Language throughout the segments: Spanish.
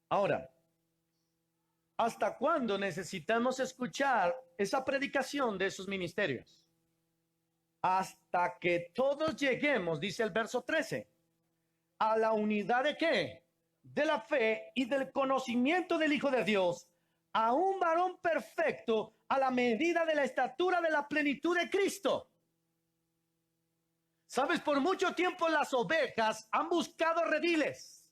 Ahora, ¿hasta cuándo necesitamos escuchar esa predicación de esos ministerios? Hasta que todos lleguemos, dice el verso 13, a la unidad de qué? De la fe y del conocimiento del Hijo de Dios, a un varón perfecto a la medida de la estatura de la plenitud de Cristo. Sabes, por mucho tiempo las ovejas han buscado rediles.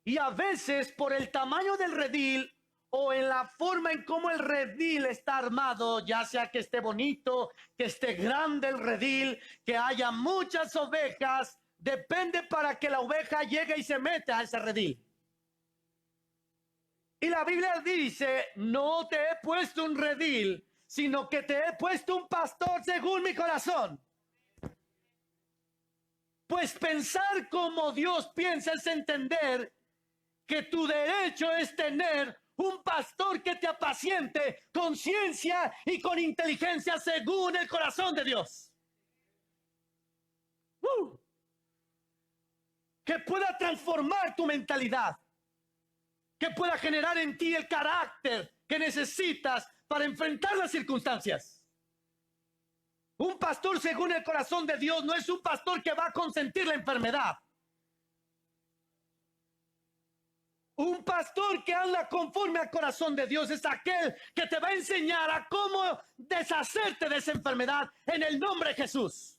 Y a veces por el tamaño del redil o en la forma en cómo el redil está armado, ya sea que esté bonito, que esté grande el redil, que haya muchas ovejas, depende para que la oveja llegue y se meta a ese redil. Y la Biblia dice, no te he puesto un redil, sino que te he puesto un pastor según mi corazón. Pues pensar como Dios piensa es entender que tu derecho es tener un pastor que te apaciente con ciencia y con inteligencia según el corazón de Dios. Que pueda transformar tu mentalidad, que pueda generar en ti el carácter que necesitas para enfrentar las circunstancias. Un pastor según el corazón de Dios no es un pastor que va a consentir la enfermedad. Un pastor que anda conforme al corazón de Dios es aquel que te va a enseñar a cómo deshacerte de esa enfermedad en el nombre de Jesús.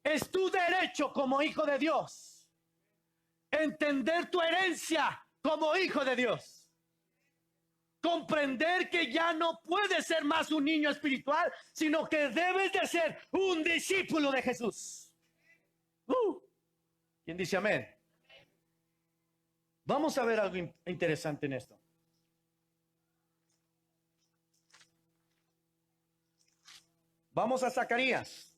Es tu derecho como hijo de Dios entender tu herencia como hijo de Dios. Comprender que ya no puedes ser más un niño espiritual, sino que debes de ser un discípulo de Jesús. ¿Quién dice amén? Vamos a ver algo interesante en esto. Vamos a Zacarías.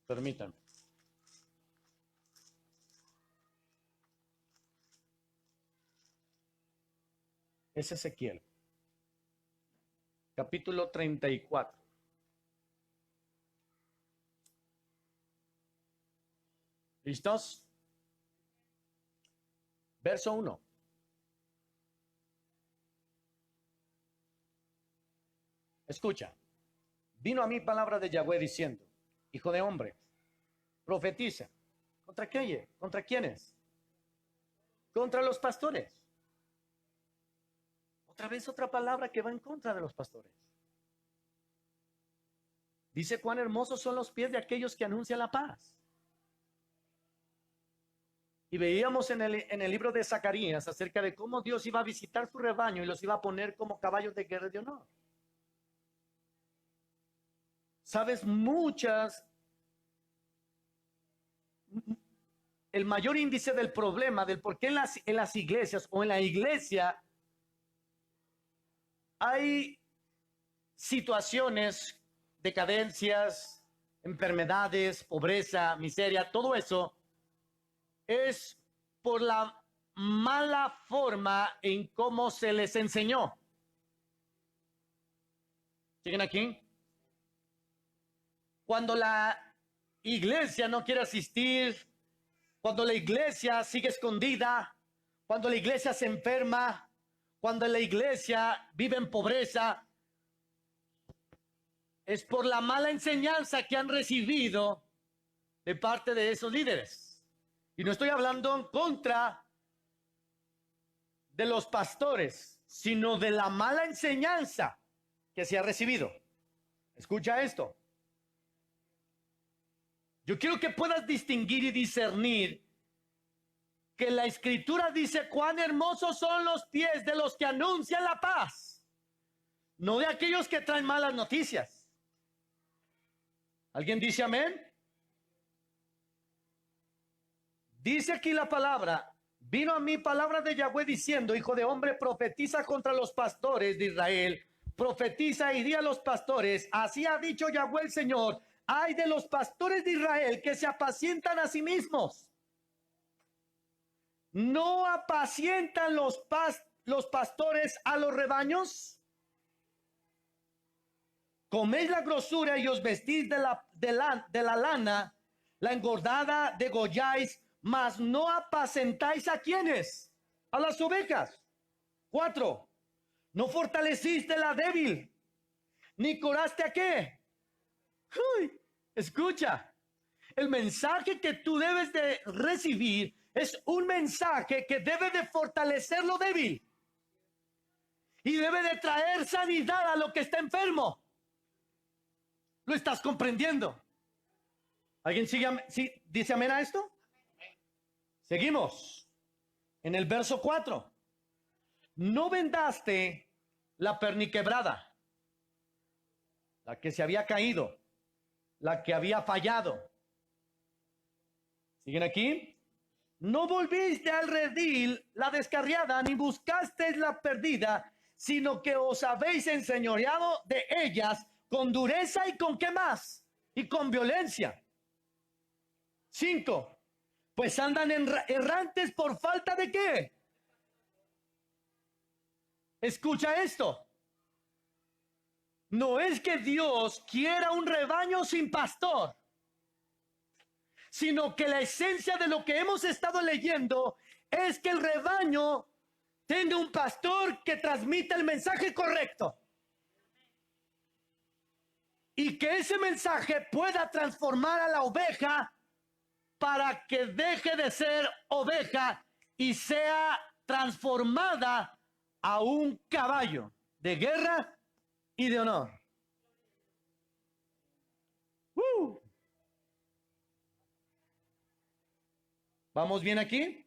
Permítanme. Es Ezequiel. Capítulo 34. ¿Listos? Verso 1. Escucha. Vino a mí palabra de Yahweh diciendo, hijo de hombre, profetiza. ¿Contra qué? ¿Contra quiénes? Contra los pastores. Otra vez otra palabra que va en contra de los pastores. Dice cuán hermosos son los pies de aquellos que anuncian la paz. Y veíamos en el libro de Zacarías acerca de cómo Dios iba a visitar su rebaño y los iba a poner como caballos de guerra de honor. Sabes, el mayor índice del problema, del por qué en las iglesias o en la iglesia hay situaciones, decadencias, enfermedades, pobreza, miseria, todo eso es por la mala forma en cómo se les enseñó. ¿Siguen aquí? Cuando la iglesia no quiere asistir, cuando la iglesia sigue escondida, cuando la iglesia se enferma, cuando la iglesia vive en pobreza, es por la mala enseñanza que han recibido de parte de esos líderes. Y no estoy hablando en contra de los pastores, sino de la mala enseñanza que se ha recibido. Escucha esto. Yo quiero que puedas distinguir y discernir que la escritura dice cuán hermosos son los pies de los que anuncian la paz, no de aquellos que traen malas noticias. ¿Alguien dice amén? Dice aquí la palabra, vino a mí palabra de Yahweh diciendo, hijo de hombre, profetiza contra los pastores de Israel, profetiza y di a los pastores, así ha dicho Yahweh el Señor, ay de los pastores de Israel que se apacientan a sí mismos. ¿No apacientan los pastores a los rebaños? Coméis la grosura y os vestís de la lana, la engordada degolláis, mas no apacentáis ¿a quiénes? A las ovejas. 4. No fortaleciste la débil, ni curaste a qué. Uy, escucha, el mensaje que tú debes de recibir es un mensaje que debe de fortalecer lo débil y debe de traer sanidad a lo que está enfermo. ¿Lo estás comprendiendo? ¿Alguien dice amén a esto? Seguimos. En el verso 4. No vendaste la perniquebrada, la que se había caído, la que había fallado. ¿Siguen aquí? No volviste al redil la descarriada, ni buscasteis la perdida, sino que os habéis enseñoreado de ellas con dureza y con qué más, y con violencia. 5. Pues andan errantes por falta de qué. Escucha esto. No es que Dios quiera un rebaño sin pastor, sino que la esencia de lo que hemos estado leyendo es que el rebaño tenga un pastor que transmita el mensaje correcto. Y que ese mensaje pueda transformar a la oveja para que deje de ser oveja y sea transformada a un caballo de guerra y de honor. ¿Vamos bien aquí?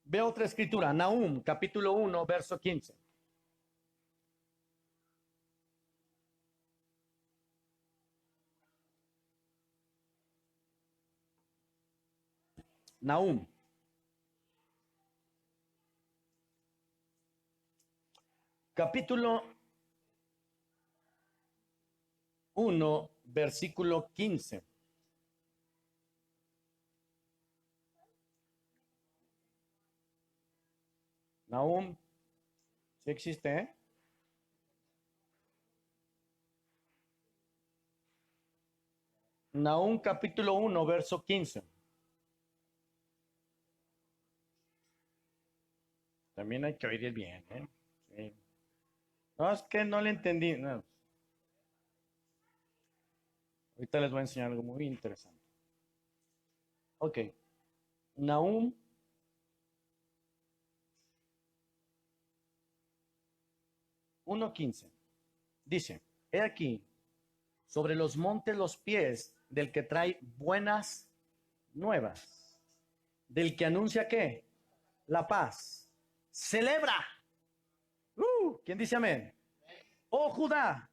Ve otra escritura, Nahum, capítulo 1, verso 15. Nahum. Capítulo 1, versículo 15. Nahum, ¿sí existe, eh? Nahum capítulo 1, verso 15. También hay que oír bien, ¿eh? Sí. No, es que no le entendí. No. Ahorita les voy a enseñar algo muy interesante. Ok. Nahum 1:15. Dice, he aquí, sobre los montes los pies del que trae buenas nuevas, del que anuncia ¿qué? La paz. Celebra. ¿Quién dice amén? Oh Judá,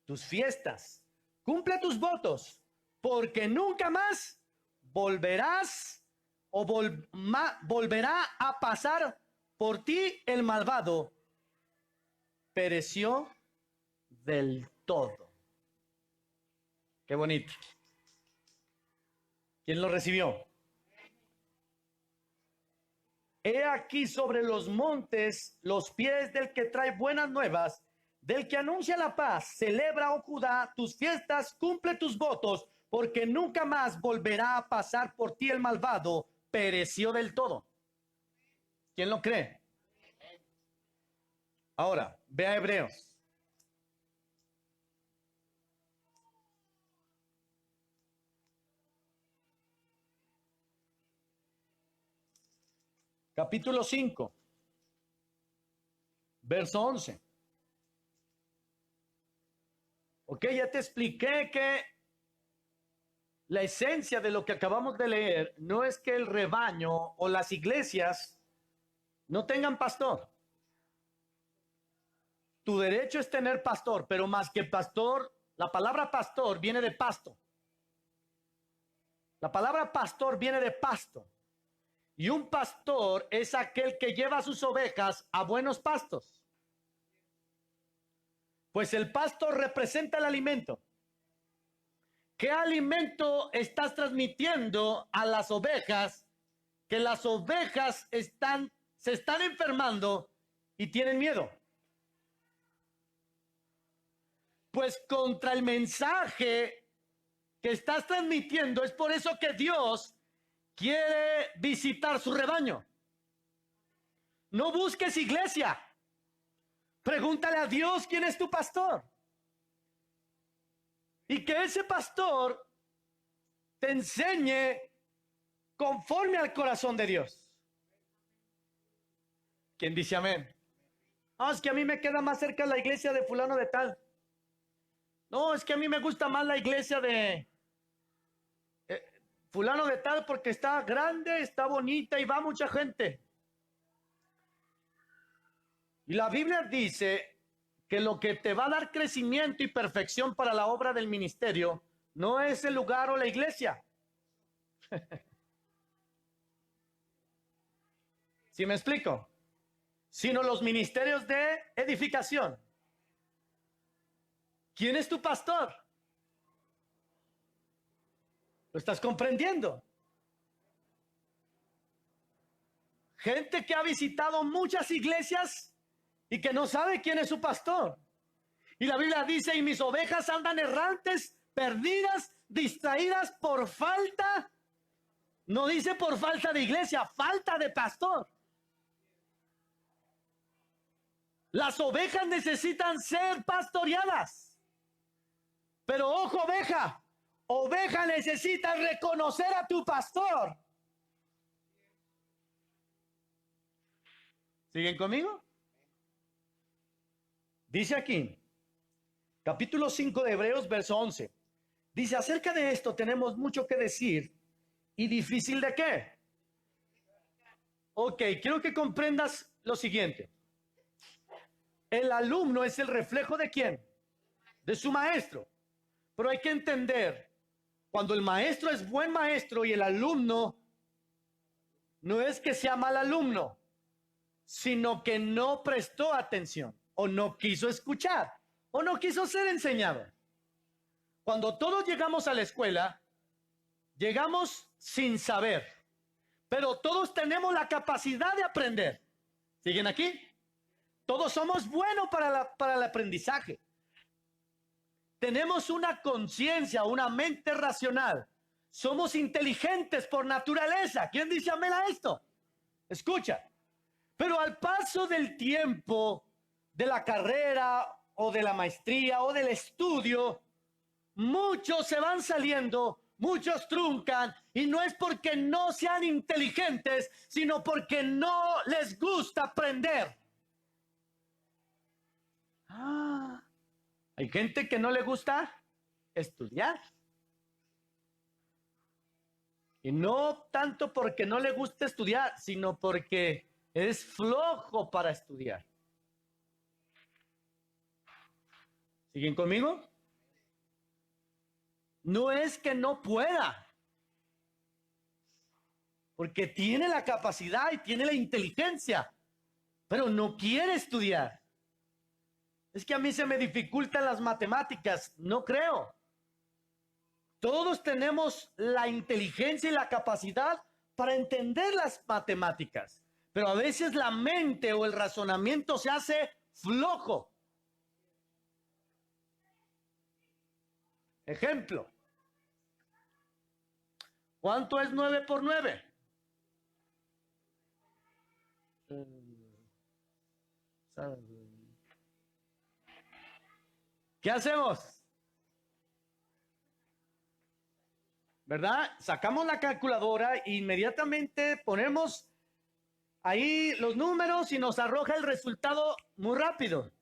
tus fiestas, cumple tus votos, porque nunca más volverás o volverá a pasar por ti el malvado. Pereció del todo. Qué bonito. ¿Quién lo recibió? He aquí sobre los montes los pies del que trae buenas nuevas, del que anuncia la paz. Celebra, oh Judá, tus fiestas, cumple tus votos, porque nunca más volverá a pasar por ti el malvado. Pereció del todo. ¿Quién lo cree? Ahora, ve a Hebreos. Capítulo 5, verso 11. Ok, ya te expliqué que la esencia de lo que acabamos de leer no es que el rebaño o las iglesias no tengan pastor. Tu derecho es tener pastor, pero más que pastor, la palabra pastor viene de pasto. La palabra pastor viene de pasto. Y un pastor es aquel que lleva a sus ovejas a buenos pastos. Pues el pasto representa el alimento. ¿Qué alimento estás transmitiendo a las ovejas? Que las ovejas se están enfermando y tienen miedo. Pues contra el mensaje que estás transmitiendo, es por eso que Dios quiere visitar su rebaño. No busques iglesia. Pregúntale a Dios quién es tu pastor. Y que ese pastor te enseñe conforme al corazón de Dios. ¿Quién dice amén? No, es que a mí me queda más cerca la iglesia de fulano de tal. No, es que a mí me gusta más la iglesia de fulano de tal porque está grande, está bonita y va mucha gente. Y la Biblia dice que lo que te va a dar crecimiento y perfección para la obra del ministerio no es el lugar o la iglesia. ¿Sí me explico? Sino los ministerios de edificación. ¿Quién es tu pastor? ¿Lo estás comprendiendo? Gente que ha visitado muchas iglesias y que no sabe quién es su pastor. Y la Biblia dice, y mis ovejas andan errantes, perdidas, distraídas por falta. No dice por falta de iglesia, falta de pastor. Las ovejas necesitan ser pastoreadas. Pero ojo, oveja necesita reconocer a tu pastor. ¿Siguen conmigo? Dice aquí, capítulo 5 de Hebreos, verso 11. Dice, acerca de esto tenemos mucho que decir y difícil de qué. Ok, quiero que comprendas lo siguiente. El alumno es el reflejo ¿de quién? De su maestro. Pero hay que entender, cuando el maestro es buen maestro y el alumno no es que sea mal alumno, sino que no prestó atención o no quiso escuchar o no quiso ser enseñado. Cuando todos llegamos a la escuela, llegamos sin saber, pero todos tenemos la capacidad de aprender. ¿Siguen aquí? Todos somos buenos para el aprendizaje. Tenemos una conciencia, una mente racional. Somos inteligentes por naturaleza. ¿Quién dice amén a esto? Escucha. Pero al paso del tiempo, de la carrera o de la maestría o del estudio, muchos se van saliendo, muchos truncan, y no es porque no sean inteligentes, sino porque no les gusta aprender. Hay gente que no le gusta estudiar. Y no tanto porque no le gusta estudiar, sino porque es flojo para estudiar. ¿Siguen conmigo? No es que no pueda, porque tiene la capacidad y tiene la inteligencia, pero no quiere estudiar. Es que a mí se me dificultan las matemáticas. No creo. Todos tenemos la inteligencia y la capacidad para entender las matemáticas, pero a veces la mente o el razonamiento se hace flojo. Ejemplo. ¿Cuánto es 9 por 9? ¿Qué hacemos? ¿Verdad? Sacamos la calculadora e inmediatamente ponemos ahí los números y nos arroja el resultado muy rápido.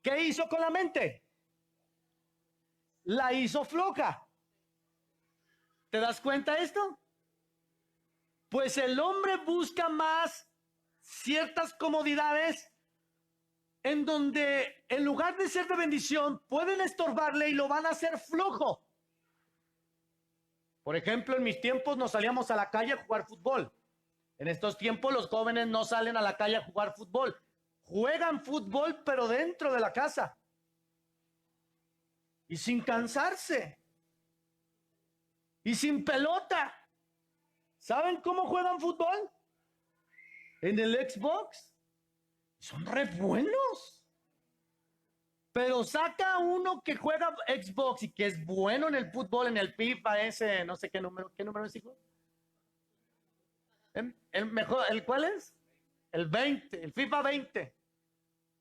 ¿Qué hizo con la mente? La hizo floja. ¿Te das cuenta de esto? Pues el hombre busca más ciertas comodidades en donde en lugar de ser de bendición pueden estorbarle y lo van a hacer flojo. Por ejemplo, en mis tiempos nos salíamos a la calle a jugar fútbol. En estos tiempos los jóvenes no salen a la calle a jugar fútbol. Juegan fútbol pero dentro de la casa. y sin cansarse y sin pelota. ¿Saben cómo juegan fútbol? En el Xbox. Son re buenos. Pero saca uno que juega Xbox y que es bueno en el fútbol, en el FIFA ese, no sé qué número es, hijo. El mejor, ¿el cuál es? El 20, el FIFA 20.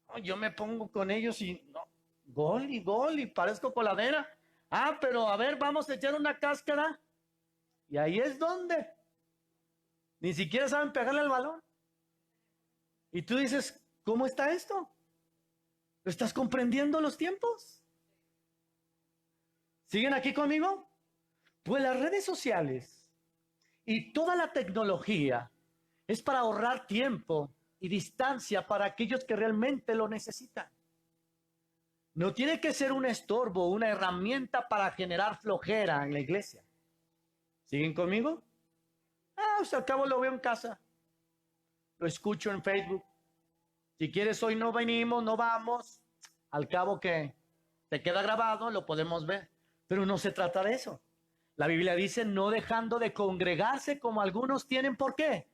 Oh, yo me pongo con ellos y no, gol y parezco coladera. Ah, pero a ver, vamos a echar una cáscara. Y ahí es donde ni siquiera saben pegarle al balón. Y tú dices, ¿cómo está esto? ¿Lo estás comprendiendo los tiempos? ¿Siguen aquí conmigo? Pues las redes sociales y toda la tecnología es para ahorrar tiempo y distancia para aquellos que realmente lo necesitan. No tiene que ser un estorbo, una herramienta para generar flojera en la iglesia. ¿Siguen conmigo? Ah, pues al cabo lo veo en casa. Lo escucho en Facebook. Si quieres hoy no venimos, no vamos. Al cabo que te queda grabado, lo podemos ver. Pero no se trata de eso. La Biblia dice no dejando de congregarse como algunos tienen. ¿Por qué?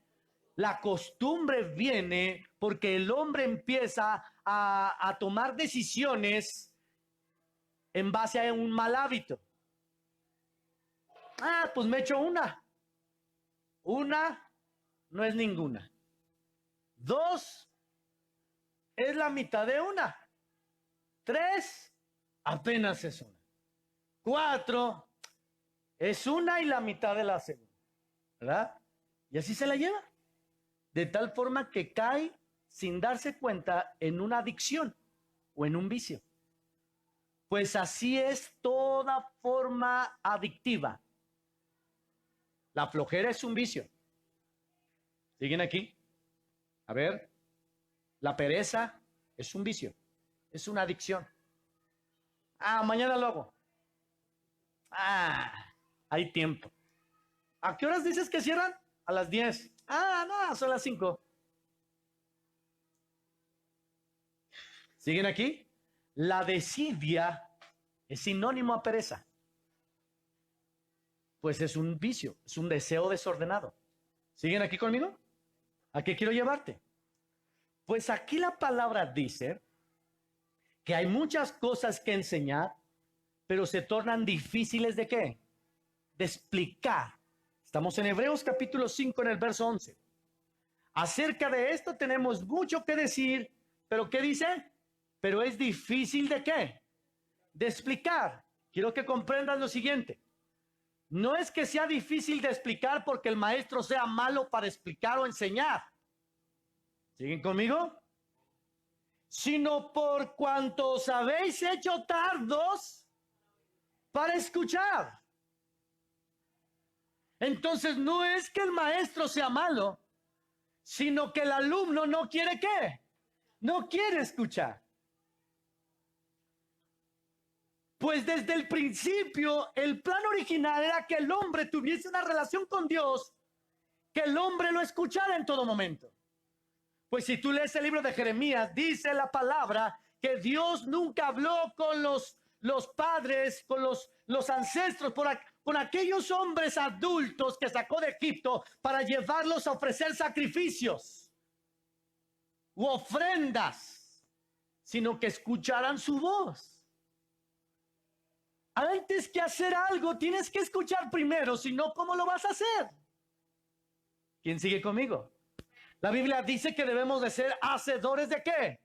La costumbre viene porque el hombre empieza a tomar decisiones en base a un mal hábito. Ah, pues me echo una. Una no es ninguna. Dos es la mitad de una. Tres apenas es una. Cuatro es una y la mitad de la segunda. ¿Verdad? Y así se la lleva. De tal forma que cae sin darse cuenta en una adicción o en un vicio. Pues así es toda forma adictiva. La flojera es un vicio. ¿Siguen aquí? A ver, la pereza es un vicio, es una adicción. Ah, mañana lo hago. Ah, hay tiempo. ¿A qué horas dices que cierran? A las 10. Ah, no, son las 5. ¿Siguen aquí? La desidia es sinónimo a pereza. Pues es un vicio, es un deseo desordenado. ¿Siguen aquí conmigo? ¿A qué quiero llevarte? Pues aquí la palabra dice que hay muchas cosas que enseñar, pero se tornan difíciles ¿de qué? De explicar. Estamos en Hebreos capítulo 5 en el verso 11. Acerca de esto tenemos mucho que decir, pero ¿qué dice? Pero es difícil ¿de qué? De explicar. Quiero que comprendas lo siguiente. No es que sea difícil de explicar porque el maestro sea malo para explicar o enseñar. ¿Siguen conmigo? Sino por cuanto os habéis hecho tardos para escuchar. Entonces no es que el maestro sea malo, sino que el alumno no quiere ¿qué? No quiere escuchar. Pues desde el principio el plan original era que el hombre tuviese una relación con Dios, que el hombre lo escuchara en todo momento. Pues si tú lees el libro de Jeremías, dice la palabra que Dios nunca habló con los padres, con los ancestros, con aquellos hombres adultos que sacó de Egipto para llevarlos a ofrecer sacrificios u ofrendas, sino que escucharan su voz. Antes que hacer algo, tienes que escuchar primero, si no, ¿cómo lo vas a hacer? ¿Quién sigue conmigo? La Biblia dice que debemos de ser hacedores ¿de qué?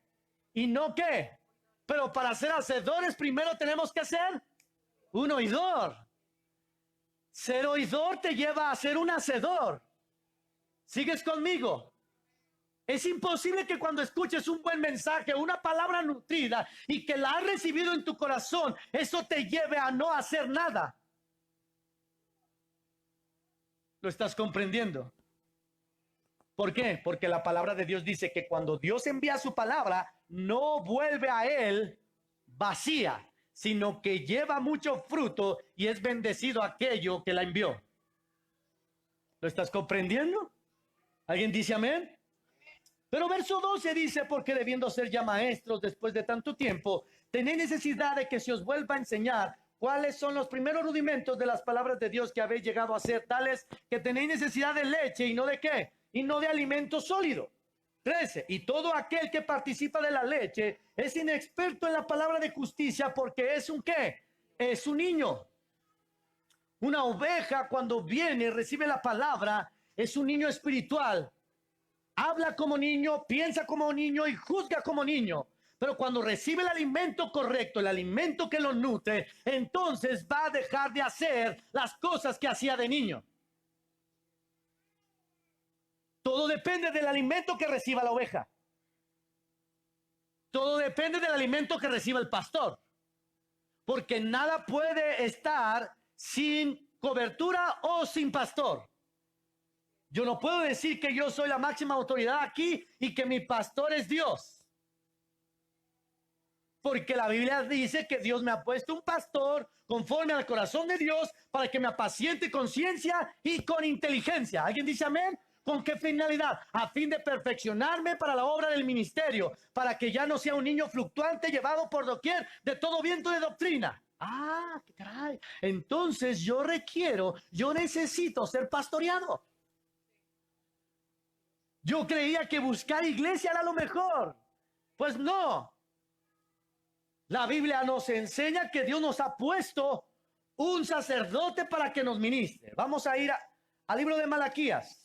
¿Y no qué? Pero para ser hacedores primero tenemos que ser un oidor. Ser oidor te lleva a ser un hacedor. ¿Sigues conmigo? Es imposible que cuando escuches un buen mensaje, una palabra nutrida y que la has recibido en tu corazón, eso te lleve a no hacer nada. ¿Lo estás comprendiendo? ¿Por qué? Porque la palabra de Dios dice que cuando Dios envía su palabra, no vuelve a él vacía, sino que lleva mucho fruto y es bendecido aquello que la envió. ¿Lo estás comprendiendo? ¿Alguien dice amén? Pero verso 12 dice, porque debiendo ser ya maestros después de tanto tiempo, tenéis necesidad de que se os vuelva a enseñar cuáles son los primeros rudimentos de las palabras de Dios que habéis llegado a ser, tales que tenéis necesidad de leche y no de qué, y no de alimento sólido. 13. Y todo aquel que participa de la leche es inexperto en la palabra de justicia porque es un qué, es un niño. Una oveja cuando viene y recibe la palabra es un niño espiritual. Habla como niño, piensa como niño y juzga como niño. Pero cuando recibe el alimento correcto, el alimento que lo nutre, entonces va a dejar de hacer las cosas que hacía de niño. Todo depende del alimento que reciba la oveja. Todo depende del alimento que reciba el pastor. Porque nada puede estar sin cobertura o sin pastor. Yo no puedo decir que yo soy la máxima autoridad aquí y que mi pastor es Dios. Porque la Biblia dice que Dios me ha puesto un pastor conforme al corazón de Dios para que me apaciente con ciencia y con inteligencia. ¿Alguien dice amén? ¿Con qué finalidad? A fin de perfeccionarme para la obra del ministerio, para que ya no sea un niño fluctuante llevado por doquier de todo viento de doctrina. Ah, qué caray. Entonces yo necesito ser pastoreado. Yo creía que buscar iglesia era lo mejor. Pues no. La Biblia nos enseña que Dios nos ha puesto un sacerdote para que nos ministre. Vamos a ir al libro de Malaquías.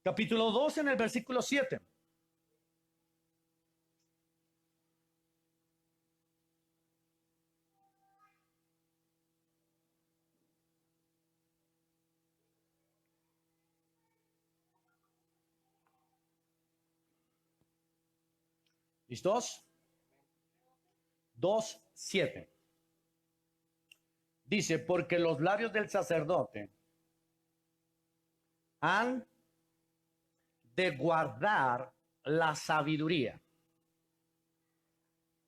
Capítulo 2 en el versículo 7. ¿Listos? 2:7. Dice, porque los labios del sacerdote han de guardar la sabiduría.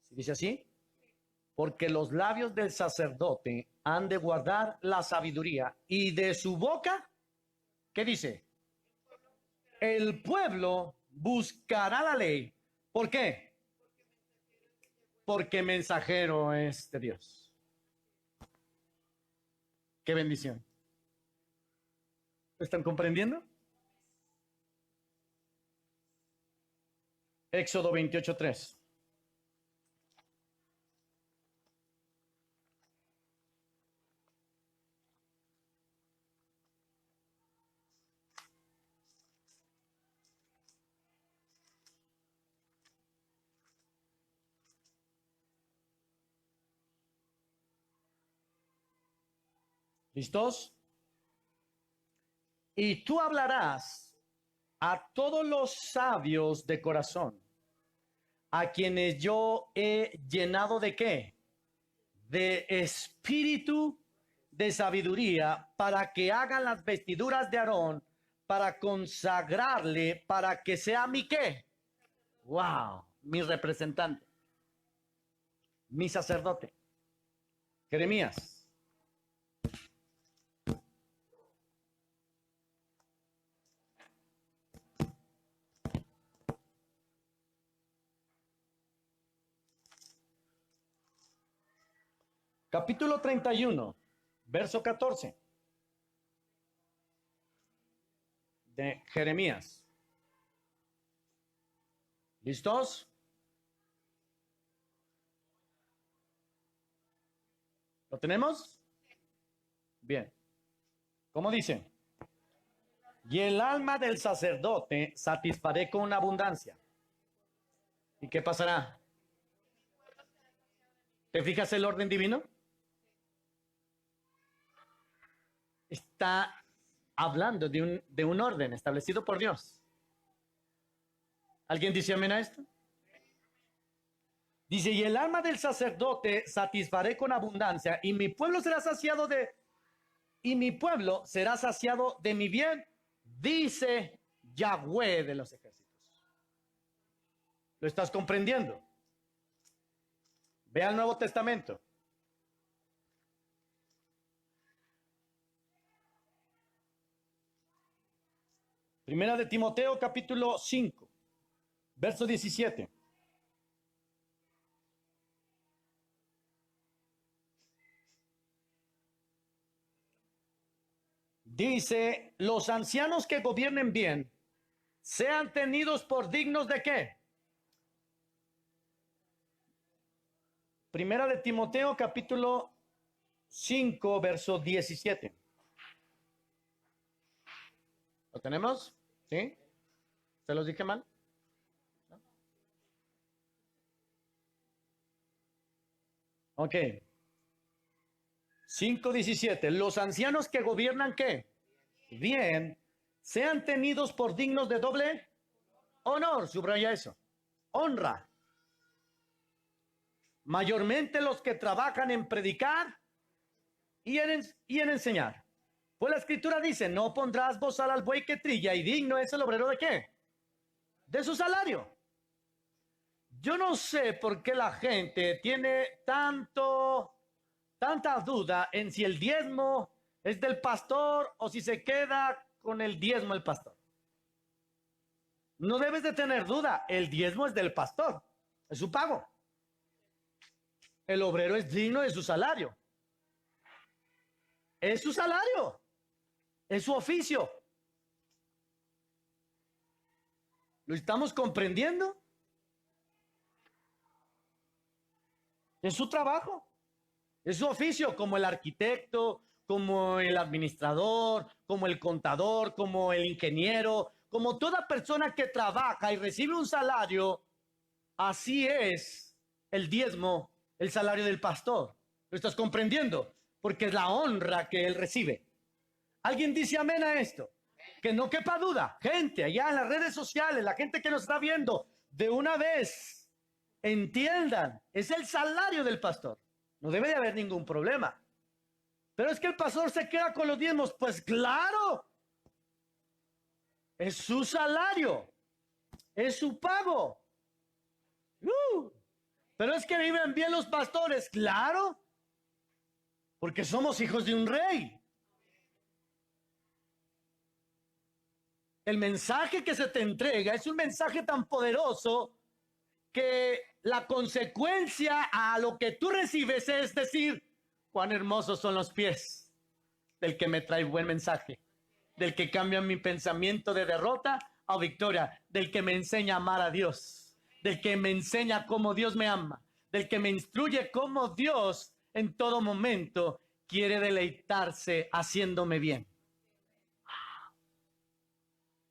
¿Sí dice así? Porque los labios del sacerdote han de guardar la sabiduría y de su boca, ¿qué dice? El pueblo buscará la ley. ¿Por qué? Porque mensajero es de Dios. Qué bendición. ¿Lo están comprendiendo? Éxodo 28:3. ¿Listos? Y tú hablarás a todos los sabios de corazón, a quienes yo he llenado de qué? De espíritu de sabiduría, para que hagan las vestiduras de Aarón, para consagrarle, para que sea mi qué. Wow, mi representante, mi sacerdote. Jeremías. Capítulo 31, verso 14 de Jeremías. ¿Listos? ¿Lo tenemos? Bien. ¿Cómo dice? Y el alma del sacerdote satisfaré con abundancia. ¿Y qué pasará? ¿Te fijas el orden divino? Está hablando de un orden establecido por Dios. ¿Alguien dice amén a esto? Dice, y el alma del sacerdote satisfaré con abundancia, y mi pueblo será saciado de mi bien, dice Yahweh de los ejércitos. ¿Lo estás comprendiendo? Ve al Nuevo Testamento. Primera de Timoteo, capítulo 5, verso 17. Dice, los ancianos que gobiernen bien, sean tenidos por dignos de ¿qué? Primera de Timoteo, capítulo 5, verso 17. ¿Lo tenemos? ¿Sí? ¿Se los dije mal? ¿No? Ok. 5:17. Los ancianos que gobiernan ¿qué? Bien, sean tenidos por dignos de doble honor. Subraya eso. Honra. Mayormente los que trabajan en predicar y en enseñar. Pues la escritura dice, no pondrás bozal al buey que trilla, y digno es el obrero de ¿qué? De su salario. Yo no sé por qué la gente tiene tanta duda en si el diezmo es del pastor o si se queda con el diezmo el pastor. No debes de tener duda, el diezmo es del pastor, es su pago. El obrero es digno de su salario. Es su salario, es su oficio. ¿Lo estamos comprendiendo? Es su trabajo, es su oficio, como el arquitecto, como el administrador, como el contador, como el ingeniero, como toda persona que trabaja y recibe un salario. Así es el diezmo, el salario del pastor. ¿Lo estás comprendiendo? Porque es la honra que él recibe. ¿Alguien dice amén a esto? Que no quepa duda. Gente, allá en las redes sociales, la gente que nos está viendo, de una vez entiendan, es el salario del pastor. No debe de haber ningún problema. Pero es que el pastor se queda con los diezmos. Pues claro, es su salario, es su pago. Pero es que viven bien los pastores, claro, porque somos hijos de un rey. El mensaje que se te entrega es un mensaje tan poderoso que la consecuencia a lo que tú recibes es decir, cuán hermosos son los pies del que me trae buen mensaje, del que cambia mi pensamiento de derrota a victoria, del que me enseña a amar a Dios, del que me enseña cómo Dios me ama, del que me instruye cómo Dios en todo momento quiere deleitarse haciéndome bien.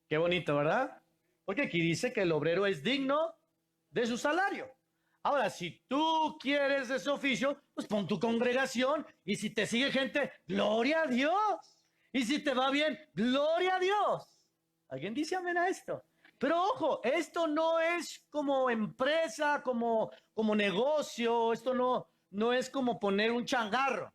Qué bonito, ¿verdad? Porque aquí dice que el obrero es digno de su salario. Ahora, si tú quieres ese oficio, pues pon tu congregación, y si te sigue gente, gloria a Dios. Y si te va bien, gloria a Dios. ¿Alguien dice amén a esto? Pero ojo, esto no es como empresa, como negocio, esto no es como poner un changarro.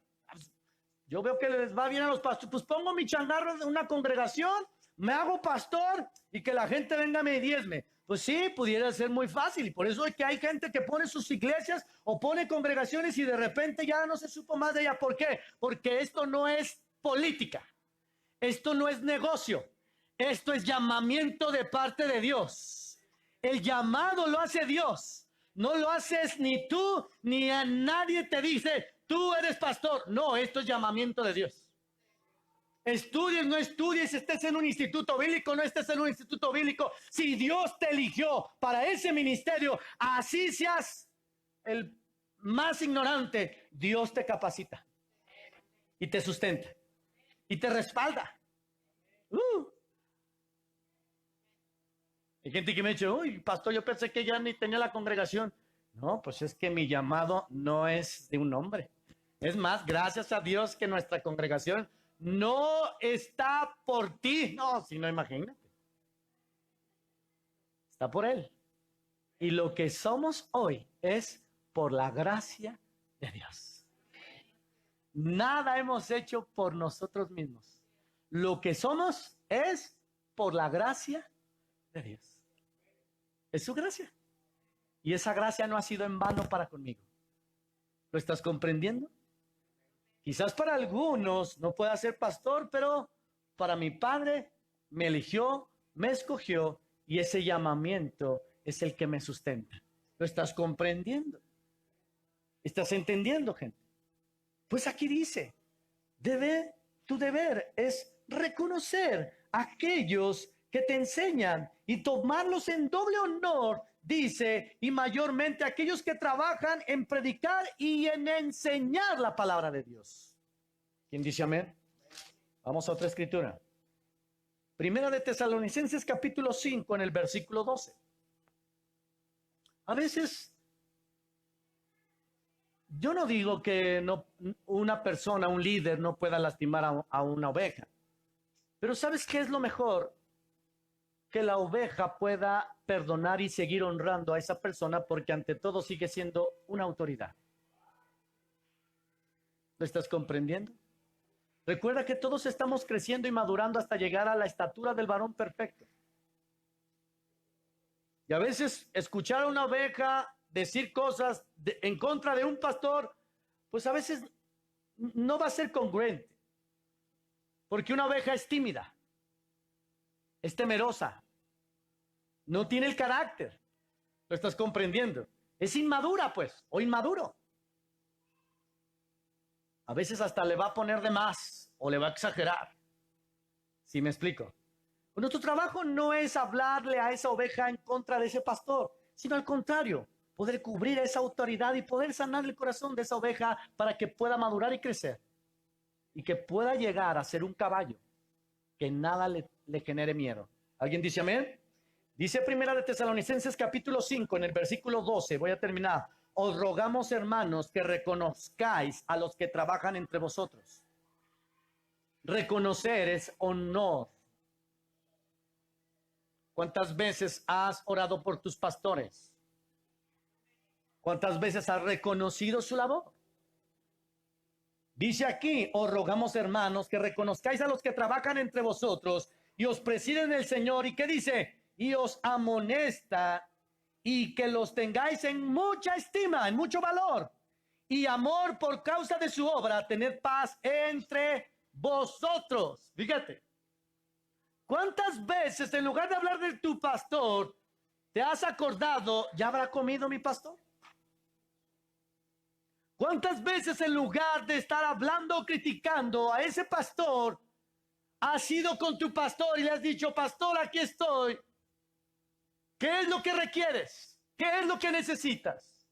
Yo veo que les va bien a los pastores, pues pongo mi changarro de una congregación, me hago pastor y que la gente venga a me diezme. Pues sí, pudiera ser muy fácil, y por eso es que hay gente que pone sus iglesias o pone congregaciones y de repente ya no se supo más de ella. ¿Por qué? Porque esto no es política, esto no es negocio, esto es llamamiento de parte de Dios. El llamado lo hace Dios, no lo haces ni tú, ni a nadie te dice, tú eres pastor. No, esto es llamamiento de Dios. Estudies, no estudies, estés en un instituto bíblico, no estés en un instituto bíblico. Si Dios te eligió para ese ministerio, así seas el más ignorante, Dios te capacita y te sustenta y te respalda. Hay gente que me dice, uy, pastor, yo pensé que ya ni tenía la congregación. No, pues es que mi llamado no es de un hombre. Es más, gracias a Dios que nuestra congregación no está por ti. No, si no, imagínate. Está por Él. Y lo que somos hoy es por la gracia de Dios. Nada hemos hecho por nosotros mismos. Lo que somos es por la gracia de Dios. Es su gracia. Y esa gracia no ha sido en vano para conmigo. ¿Lo estás comprendiendo? Quizás para algunos no pueda ser pastor, pero para mi padre me eligió me escogió y ese llamamiento es el que me sustenta. ¿Lo estás comprendiendo? ¿Estás entendiendo, gente? Pues aquí dice, tu deber es reconocer a aquellos que te enseñan y tomarlos en doble honor, dice, y mayormente aquellos que trabajan en predicar y en enseñar la palabra de Dios. ¿Quién dice amén? Vamos a otra escritura. Primera de Tesalonicenses capítulo 5 en el versículo 12. A veces, yo no digo que no, una persona, un líder no pueda lastimar a una oveja. Pero ¿sabes qué es lo mejor? Que la oveja pueda perdonar y seguir honrando a esa persona porque ante todo sigue siendo una autoridad. ¿Lo estás comprendiendo? Recuerda que todos estamos creciendo y madurando hasta llegar a la estatura del varón perfecto. Y a veces escuchar a una oveja decir cosas en contra de un pastor, pues a veces no va a ser congruente. Porque una oveja es tímida, es temerosa, no tiene el carácter. ¿Lo estás comprendiendo? Es inmadura, pues, o inmaduro. A veces hasta le va a poner de más o le va a exagerar. ¿Sí me explico? Nuestro trabajo no es hablarle a esa oveja en contra de ese pastor, sino al contrario, poder cubrir a esa autoridad y poder sanar el corazón de esa oveja para que pueda madurar y crecer y que pueda llegar a ser un caballo que nada le genere miedo. ¿Alguien dice amén? Dice Primera de Tesalonicenses capítulo 5 en el versículo 12, voy a terminar. Os rogamos, hermanos, que reconozcáis a los que trabajan entre vosotros. Reconocer es honor. ¿Cuántas veces has orado por tus pastores? ¿Cuántas veces has reconocido su labor? Dice aquí, os rogamos, hermanos, que reconozcáis a los que trabajan entre vosotros y os presiden el Señor. ¿Y qué dice? Y os amonesta y que los tengáis en mucha estima, en mucho valor y amor por causa de su obra. Tened paz entre vosotros. Fíjate, ¿cuántas veces en lugar de hablar de tu pastor te has acordado, ya habrá comido mi pastor? ¿Cuántas veces en lugar de estar hablando o criticando a ese pastor, has ido con tu pastor y le has dicho, pastor, aquí estoy? ¿Qué es lo que requieres? ¿Qué es lo que necesitas?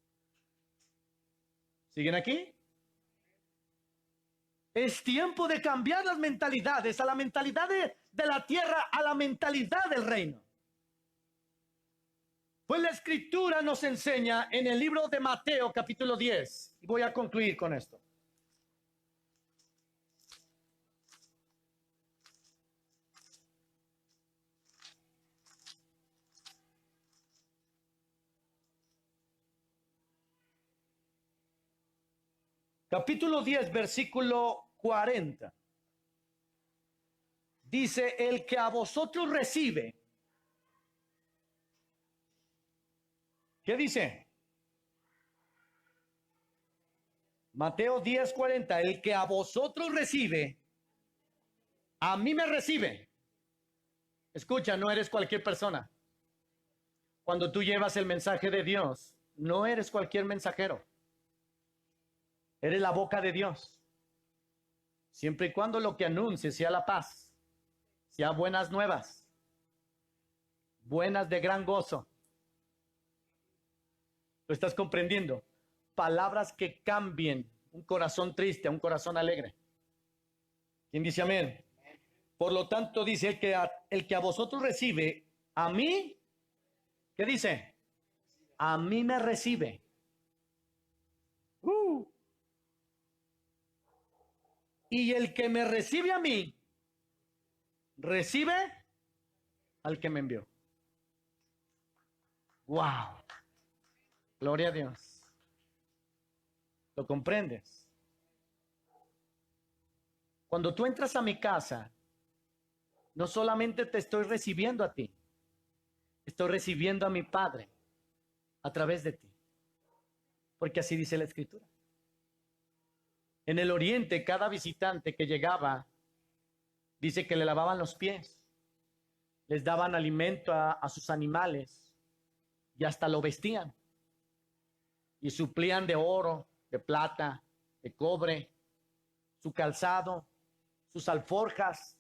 ¿Siguen aquí? Es tiempo de cambiar las mentalidades, a la mentalidad de la tierra, a la mentalidad del reino. Pues la escritura nos enseña en el libro de Mateo capítulo 10, y voy a concluir con esto. Capítulo 10, versículo 40. Dice, el que a vosotros recibe. ¿Qué dice? Mateo 10, 40. El que a vosotros recibe, a mí me recibe. Escucha, no eres cualquier persona. Cuando tú llevas el mensaje de Dios, no eres cualquier mensajero. Eres la boca de Dios. Siempre y cuando lo que anuncie sea la paz, sea buenas nuevas, buenas de gran gozo. ¿Lo estás comprendiendo? Palabras que cambien un corazón triste a un corazón alegre. ¿Quién dice amén? Por lo tanto, dice el que a vosotros recibe, a mí, ¿qué dice? A mí me recibe. Y el que me recibe a mí, recibe al que me envió. ¡Wow! Gloria a Dios. ¿Lo comprendes? Cuando tú entras a mi casa, no solamente te estoy recibiendo a ti, estoy recibiendo a mi Padre a través de ti. Porque así dice la Escritura. En el oriente, cada visitante que llegaba, dice que le lavaban los pies, les daban alimento a sus animales y hasta lo vestían. Y suplían de oro, de plata, de cobre, su calzado, sus alforjas,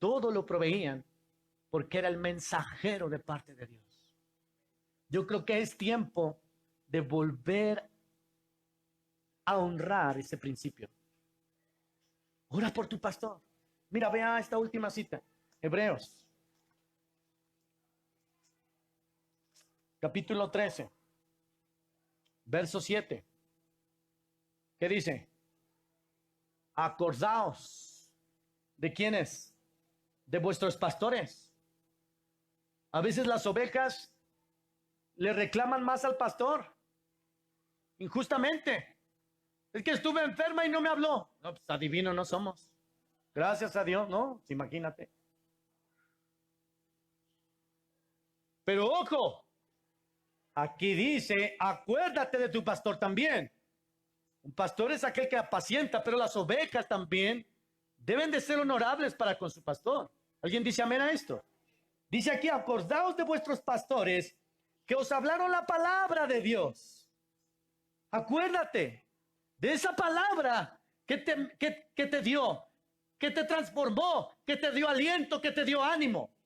todo lo proveían porque era el mensajero de parte de Dios. Yo creo que es tiempo de volver a honrar ese principio. Ora por tu pastor. Mira, vea esta última cita. Hebreos, capítulo 13, verso 7. ¿Qué dice? Acordaos. ¿De quiénes? De vuestros pastores. A veces las ovejas le reclaman más al pastor, injustamente. Es que estuve enferma y no me habló. No, pues adivino no somos. Gracias a Dios, ¿no? Imagínate. Pero ojo, aquí dice, acuérdate de tu pastor también. Un pastor es aquel que apacienta, pero las ovejas también deben de ser honorables para con su pastor. ¿Alguien dice amén a esto? Dice aquí, acordaos de vuestros pastores que os hablaron la palabra de Dios. Acuérdate de esa palabra que te dio, que te transformó, que te dio aliento, que te dio ánimo.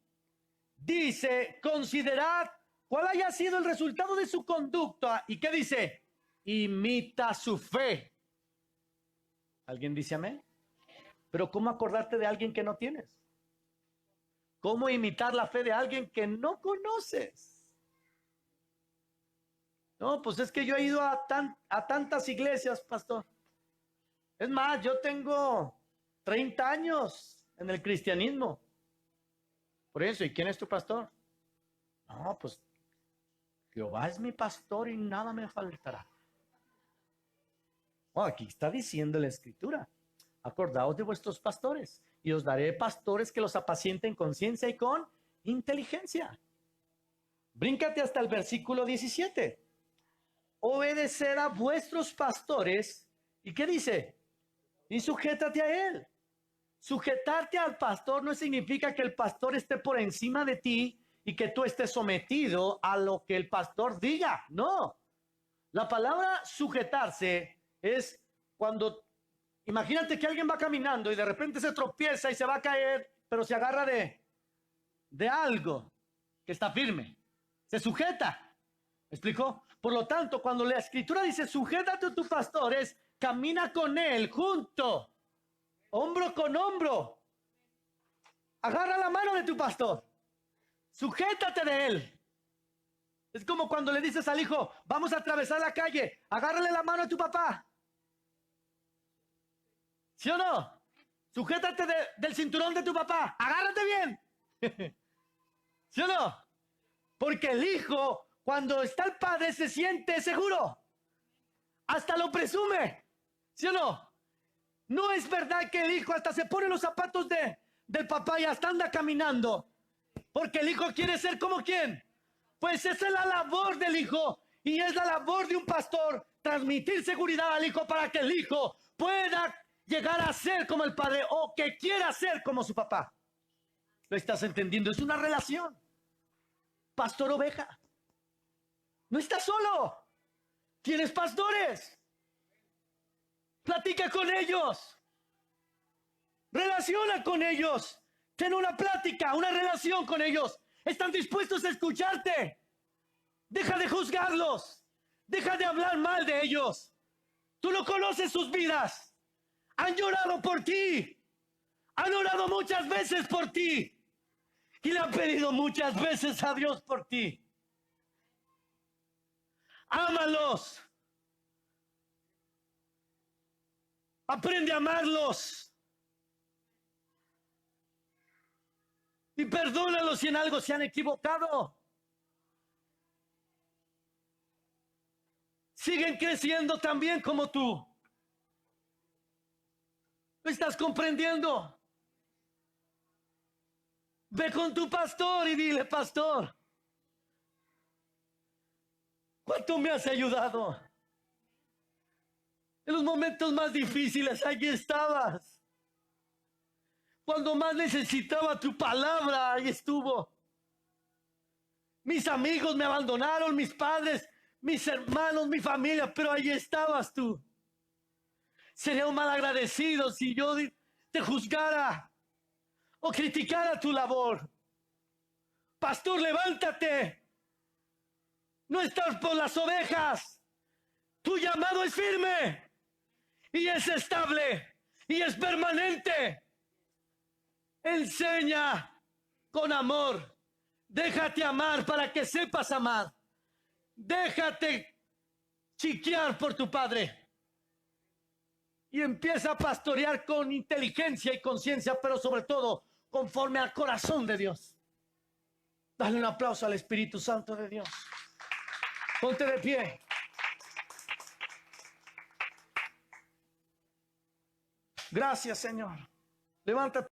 Dice, considerad cuál haya sido el resultado de su conducta. ¿Y qué dice? Imita su fe. ¿Alguien dice amén? Pero ¿cómo acordarte de alguien que no tienes? ¿Cómo imitar la fe de alguien que no conoces? No, pues es que yo he ido a tantas iglesias, pastor. Es más, yo tengo 30 años en el cristianismo. Por eso, ¿y quién es tu pastor? No, pues Jehová es mi pastor y nada me faltará. Oh, aquí está diciendo la escritura. Acordaos de vuestros pastores y os daré pastores que los apacienten con ciencia y con inteligencia. Bríncate hasta el versículo 17. Obedecer a vuestros pastores. ¿Y qué dice? Y sujétate a él. Sujetarte al pastor no significa que el pastor esté por encima de ti y que tú estés sometido a lo que el pastor diga. No. La palabra sujetarse es cuando, imagínate que alguien va caminando y de repente se tropieza y se va a caer, pero se agarra de algo que está firme. Se sujeta. ¿Me explicó? Por lo tanto, cuando la escritura dice sujétate a tu pastor, es camina con él junto, hombro con hombro. Agarra la mano de tu pastor. Sujétate de él. Es como cuando le dices al hijo, vamos a atravesar la calle, agárrale la mano a tu papá. ¿Sí o no? Sujétate del cinturón de tu papá, agárrate bien. ¿Sí o no? Porque el hijo, cuando está el padre, se siente seguro. Hasta lo presume. ¿Sí o no? No es verdad que el hijo hasta se pone los zapatos del papá y hasta anda caminando. Porque el hijo quiere ser como ¿quién? Pues esa es la labor del hijo. Y es la labor de un pastor, transmitir seguridad al hijo para que el hijo pueda llegar a ser como el padre o que quiera ser como su papá. ¿Lo estás entendiendo? Es una relación. Pastor oveja. No estás solo. Tienes pastores. Platica con ellos. Relaciona con ellos. Ten una plática, una relación con ellos. Están dispuestos a escucharte. Deja de juzgarlos. Deja de hablar mal de ellos. Tú no conoces sus vidas. Han llorado por ti. Han orado muchas veces por ti. Y le han pedido muchas veces a Dios por ti. Ámalos. Aprende a amarlos. Y perdónalos si en algo se han equivocado. Siguen creciendo también como tú. ¿Lo estás comprendiendo? Ve con tu pastor y dile, pastor, ¿cuánto me has ayudado? En los momentos más difíciles, allí estabas. Cuando más necesitaba tu palabra, ahí estuvo. Mis amigos me abandonaron, mis padres, mis hermanos, mi familia, pero ahí estabas tú. Sería un mal agradecido si yo te juzgara o criticara tu labor. Pastor, levántate. No estás por las ovejas. Tu llamado es firme y es estable y es permanente. Enseña con amor. Déjate amar para que sepas amar. Déjate chiquear por tu padre. Y empieza a pastorear con inteligencia y conciencia, pero sobre todo conforme al corazón de Dios. Dale un aplauso al Espíritu Santo de Dios. Ponte de pie. Gracias, Señor. Levántate.